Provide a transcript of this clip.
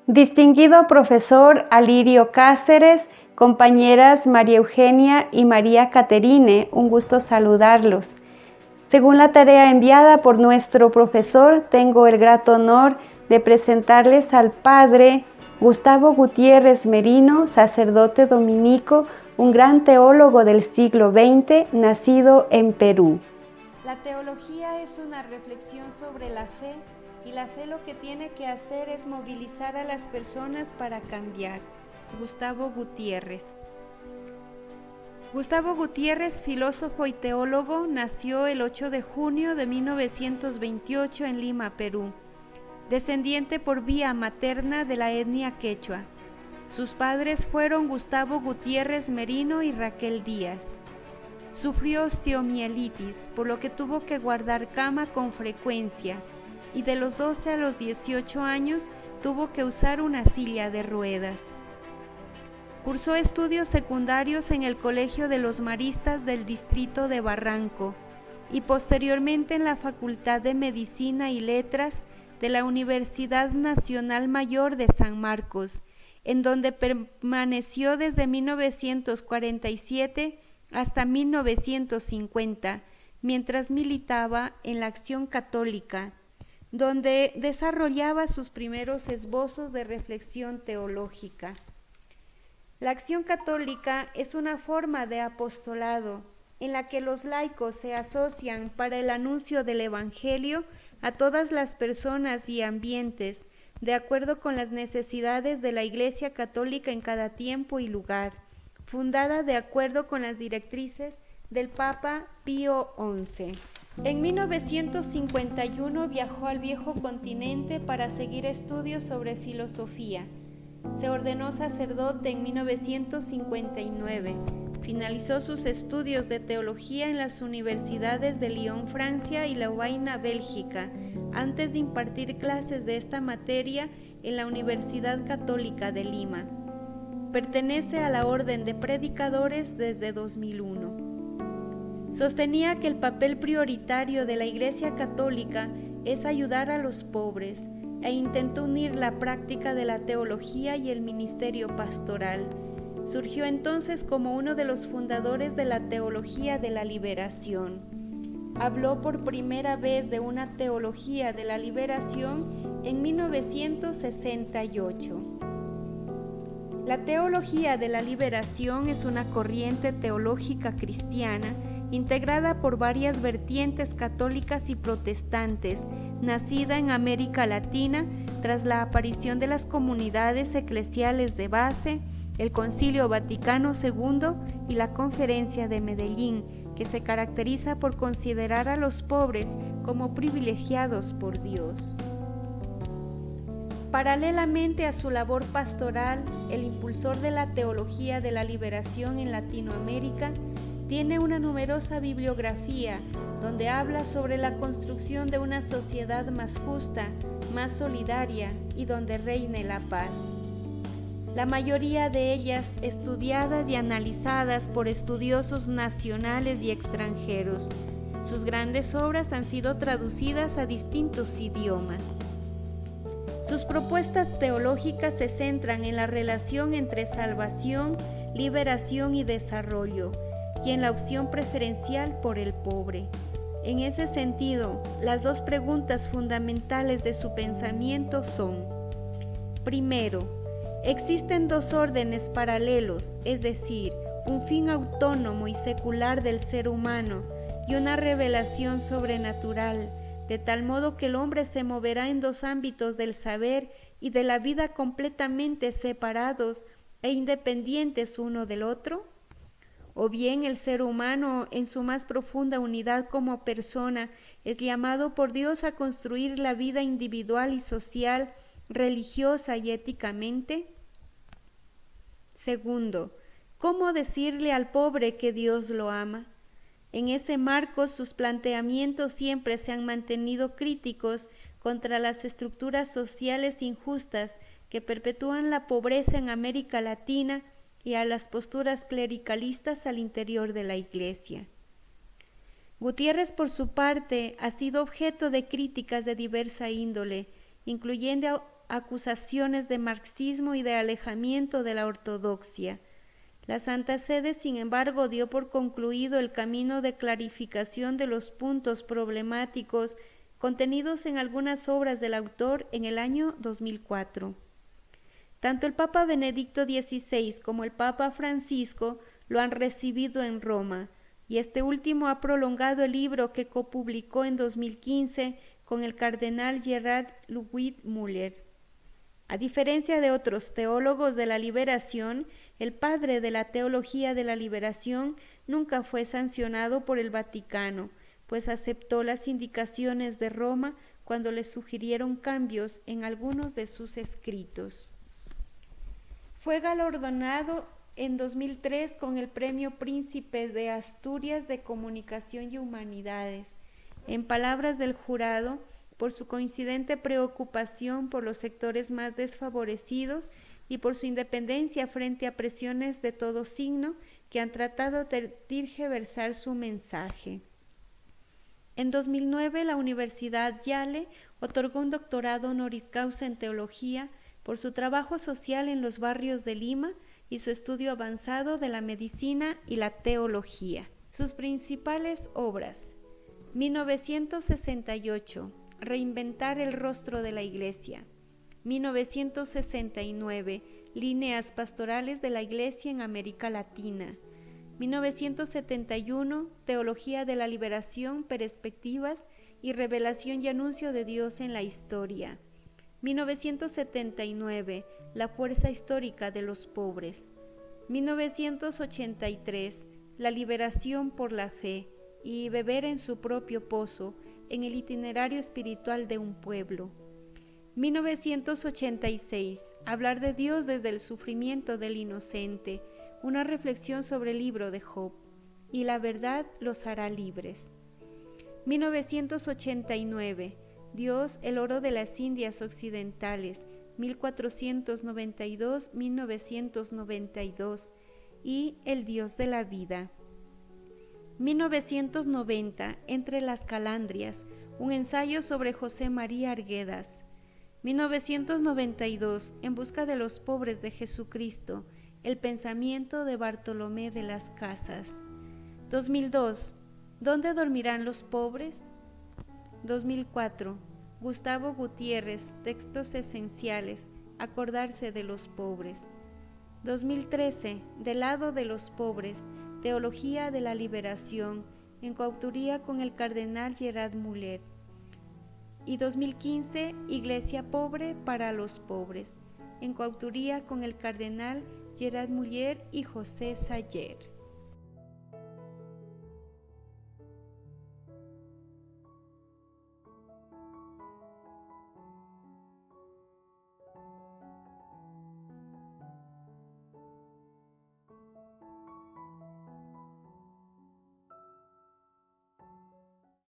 Distinguido profesor Alirio Cáceres, compañeras María Eugenia y María Caterine, un gusto saludarlos. Según la tarea enviada por nuestro profesor, tengo el grato honor de presentarles al Padre Gustavo Gutiérrez Merino, sacerdote dominico, un gran teólogo del siglo XX, nacido en Perú. La teología es una reflexión sobre la fe, y la fe lo que tiene que hacer es movilizar a las personas para cambiar. Gustavo Gutiérrez. Gustavo Gutiérrez, filósofo y teólogo, nació el 8 de junio de 1928 en Lima, Perú, descendiente por vía materna de la etnia quechua. Sus padres fueron Gustavo Gutiérrez Merino y Raquel Díaz. Sufrió osteomielitis, por lo que tuvo que guardar cama con frecuencia, y de los 12 a los 18 años tuvo que usar una silla de ruedas. Cursó estudios secundarios en el Colegio de los Maristas del distrito de Barranco y posteriormente en la Facultad de Medicina y Letras de la Universidad Nacional Mayor de San Marcos, en donde permaneció desde 1947 hasta 1950, mientras militaba en la Acción Católica, donde desarrollaba sus primeros esbozos de reflexión teológica. La Acción Católica es una forma de apostolado en la que los laicos se asocian para el anuncio del Evangelio a todas las personas y ambientes, de acuerdo con las necesidades de la Iglesia Católica en cada tiempo y lugar, fundada de acuerdo con las directrices del Papa Pío XI. En 1951 viajó al viejo continente para seguir estudios sobre filosofía. Se ordenó sacerdote en 1959. Finalizó sus estudios de teología en las universidades de Lyon, Francia y Lovaina, Bélgica, antes de impartir clases de esta materia en la Universidad Católica de Lima. Pertenece a la Orden de Predicadores desde 2001. Sostenía que el papel prioritario de la Iglesia Católica es ayudar a los pobres e intentó unir la práctica de la teología y el ministerio pastoral. Surgió entonces como uno de los fundadores de la teología de la liberación. Habló por primera vez de una teología de la liberación en 1968. La teología de la liberación es una corriente teológica cristiana integrada por varias vertientes católicas y protestantes, nacida en América Latina tras la aparición de las comunidades eclesiales de base, el Concilio Vaticano II y la Conferencia de Medellín, que se caracteriza por considerar a los pobres como privilegiados por Dios. Paralelamente a su labor pastoral, el impulsor de la teología de la liberación en Latinoamérica tiene una numerosa bibliografía donde habla sobre la construcción de una sociedad más justa, más solidaria y donde reine la paz. La mayoría de ellas estudiadas y analizadas por estudiosos nacionales y extranjeros. Sus grandes obras han sido traducidas a distintos idiomas. Sus propuestas teológicas se centran en la relación entre salvación, liberación y desarrollo, y en la opción preferencial por el pobre. En ese sentido, las dos preguntas fundamentales de su pensamiento son: primero, existen dos órdenes paralelos, es decir, un fin autónomo y secular del ser humano y una revelación sobrenatural, de tal modo que el hombre se moverá en dos ámbitos del saber y de la vida completamente separados e independientes uno del otro. O bien el ser humano, en su más profunda unidad como persona, es llamado por Dios a construir la vida individual y social, religiosa y éticamente. Segundo, ¿cómo decirle al pobre que Dios lo ama? En ese marco, sus planteamientos siempre se han mantenido críticos contra las estructuras sociales injustas que perpetúan la pobreza en América Latina y a las posturas clericalistas al interior de la Iglesia. Gutiérrez, por su parte, ha sido objeto de críticas de diversa índole, incluyendo acusaciones de marxismo y de alejamiento de la ortodoxia. La Santa Sede, sin embargo, dio por concluido el camino de clarificación de los puntos problemáticos contenidos en algunas obras del autor en el año 2004. Tanto el Papa Benedicto XVI como el Papa Francisco lo han recibido en Roma, y este último ha prolongado el libro que copublicó en 2015 con el cardenal Gerard Louis Müller. A diferencia de otros teólogos de la liberación, el padre de la teología de la liberación nunca fue sancionado por el Vaticano, pues aceptó las indicaciones de Roma cuando le sugirieron cambios en algunos de sus escritos. Fue galardonado en 2003 con el Premio Príncipe de Asturias de Comunicación y Humanidades, en palabras del jurado, por su coincidente preocupación por los sectores más desfavorecidos y por su independencia frente a presiones de todo signo que han tratado de tergiversar su mensaje. En 2009, la Universidad Yale otorgó un doctorado honoris causa en teología por su trabajo social en los barrios de Lima y su estudio avanzado de la medicina y la teología. Sus principales obras: 1968, Reinventar el rostro de la Iglesia. 1969, Líneas pastorales de la Iglesia en América Latina. 1971, Teología de la Liberación, Perspectivas y Revelación y Anuncio de Dios en la Historia. 1979, La fuerza histórica de los pobres. 1983, La liberación por la fe y Beber en su propio pozo, en el itinerario espiritual de un pueblo. 1986, Hablar de Dios desde el sufrimiento del inocente, una reflexión sobre el libro de Job, y la verdad los hará libres. 1989, Dios, el oro de las Indias Occidentales, 1492-1992, y El Dios de la vida. 1990, Entre las calandrias, un ensayo sobre José María Arguedas. 1992, En busca de los pobres de Jesucristo, el pensamiento de Bartolomé de las Casas. 2002, ¿Dónde dormirán los pobres? 2004, Gustavo Gutiérrez, Textos esenciales, acordarse de los pobres. 2013, Del lado de los pobres, Teología de la Liberación, en coautoría con el cardenal Gerard Müller. Y 2015, Iglesia pobre para los pobres, en coautoría con el cardenal Gerard Müller y José Sayer.